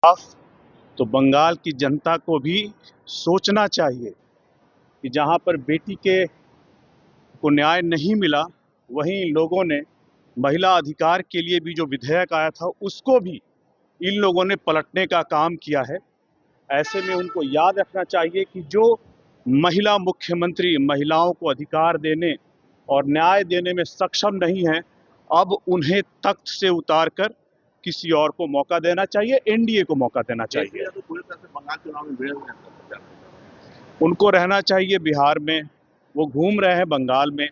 खिलाफ, तो बंगाल की जनता को भी सोचना चाहिए कि जहां पर बेटी को न्याय नहीं मिला, वहीं लोगों ने महिला अधिकार के लिए भी जो विधेयक आया था उसको भी इन लोगों ने पलटने का काम किया है। ऐसे में उनको याद रखना चाहिए कि जो महिला मुख्यमंत्री महिलाओं को अधिकार देने और न्याय देने में सक्षम नहीं है, अब उन्हें तख्त से उतारकर किसी और को मौका देना चाहिए, एनडीए को मौका देना चाहिए। तो पूरी तरह से बंगाल चुनाव में भिड़े हुए हैं। उनको रहना चाहिए बिहार में, वो घूम रहे हैं बंगाल में।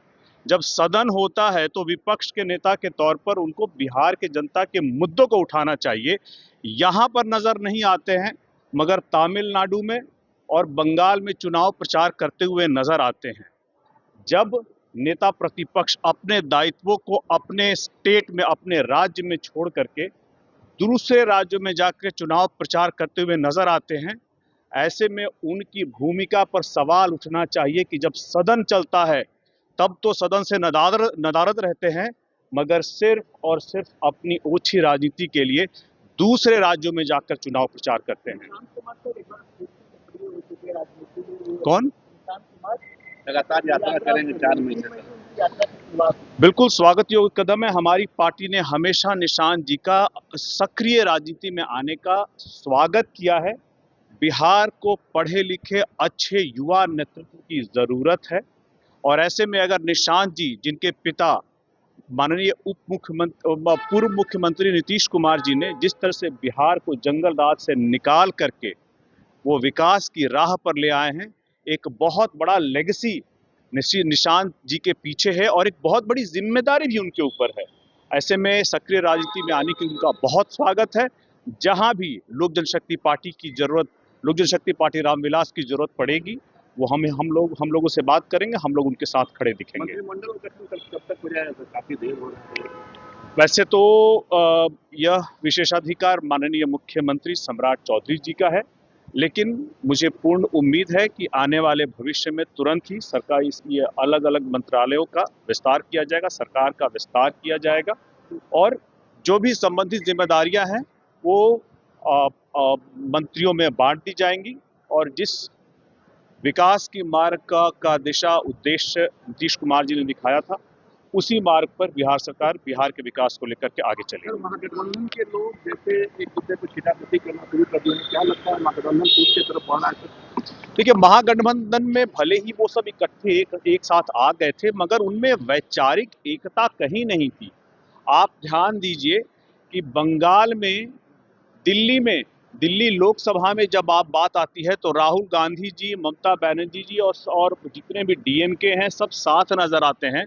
जब सदन होता है तो विपक्ष के नेता के तौर पर उनको बिहार के जनता के मुद्दों को उठाना चाहिए। यहाँ पर नजर नहीं आते हैं, मगर तमिलनाडु में और बंगाल में चुनाव प्रचार करते हुए नजर आते हैं। जब नेता प्रतिपक्ष अपने दायित्वों को अपने स्टेट में, अपने राज्य में छोड़ करके दूसरे राज्यों में जाकर चुनाव प्रचार करते हुए नजर आते हैं, ऐसे में उनकी भूमिका पर सवाल उठना चाहिए कि जब सदन चलता है तब तो सदन से नदारद रहते हैं, मगर सिर्फ और सिर्फ अपनी ओछी राजनीति के लिए दूसरे राज्यों में जाकर चुनाव प्रचार करते हैं। कौन? लगातार यात्रा करेंगे 4 महीने तक। बिल्कुल स्वागत योग्य कदम है। हमारी पार्टी ने हमेशा निशांत जी का सक्रिय राजनीति में आने का स्वागत किया है। बिहार को पढ़े लिखे अच्छे युवा नेतृत्व की जरूरत है, और ऐसे में अगर निशांत जी, जिनके पिता माननीय पूर्व मुख्यमंत्री नीतीश कुमार जी ने जिस तरह से बिहार को जंगल राज से निकाल करके वो विकास की राह पर ले आए हैं, एक बहुत बड़ा लेगेसी निशांत जी के पीछे है और एक बहुत बड़ी जिम्मेदारी भी उनके ऊपर है। ऐसे में सक्रिय राजनीति में आने की उनका बहुत स्वागत है। जहां भी लोक जनशक्ति पार्टी की जरूरत, लोक जनशक्ति पार्टी रामविलास की जरूरत पड़ेगी, वो हम लोगों से बात करेंगे, हम लोग उनके साथ खड़े दिखेंगे। मंत्रिमंडल गठन कब तक हो जाएगा? काफी देर हो रही है। वैसे तो यह विशेषाधिकार माननीय मुख्यमंत्री सम्राट चौधरी जी का है, लेकिन मुझे पूर्ण उम्मीद है कि आने वाले भविष्य में तुरंत ही सरकारी ये अलग अलग मंत्रालयों का विस्तार किया जाएगा, सरकार का विस्तार किया जाएगा, और जो भी संबंधित जिम्मेदारियां हैं वो मंत्रियों में बांट दी जाएंगी, और जिस विकास की मार्ग का दिशा उद्देश्य नीतीश कुमार जी ने दिखाया था, उसी मार्ग पर बिहार सरकार बिहार के विकास को लेकर के आगे चलेगी। महागठबंधन के लोग जैसे एक दूसरे को छीटाछूटी करना शुरू कर दिए, क्या लगता है महागठबंधन टूट की तरफ बढ़ना है? देखिए, महागठबंधन में भले ही वो सब इकट्ठे एक साथ आ गए थे, मगर उनमें वैचारिक एकता कहीं नहीं थी। आप ध्यान दीजिए कि बंगाल में, दिल्ली लोकसभा में जब आप बात आती है तो राहुल गांधी जी, ममता बनर्जी जी और जितने भी डीएमके हैं सब साथ नजर आते हैं।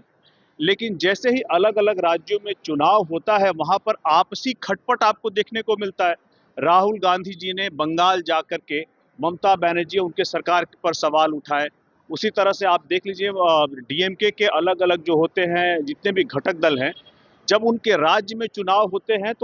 लेकिन जैसे ही अलग अलग राज्यों में चुनाव होता है, वहां पर आपसी खटपट आपको देखने को मिलता है। राहुल गांधी जी ने बंगाल जाकर के ममता बनर्जी उनके सरकार पर सवाल उठाए। उसी तरह से आप देख लीजिए डीएमके के अलग अलग जो होते हैं, जितने भी घटक दल हैं, जब उनके राज्य में चुनाव होते हैं तो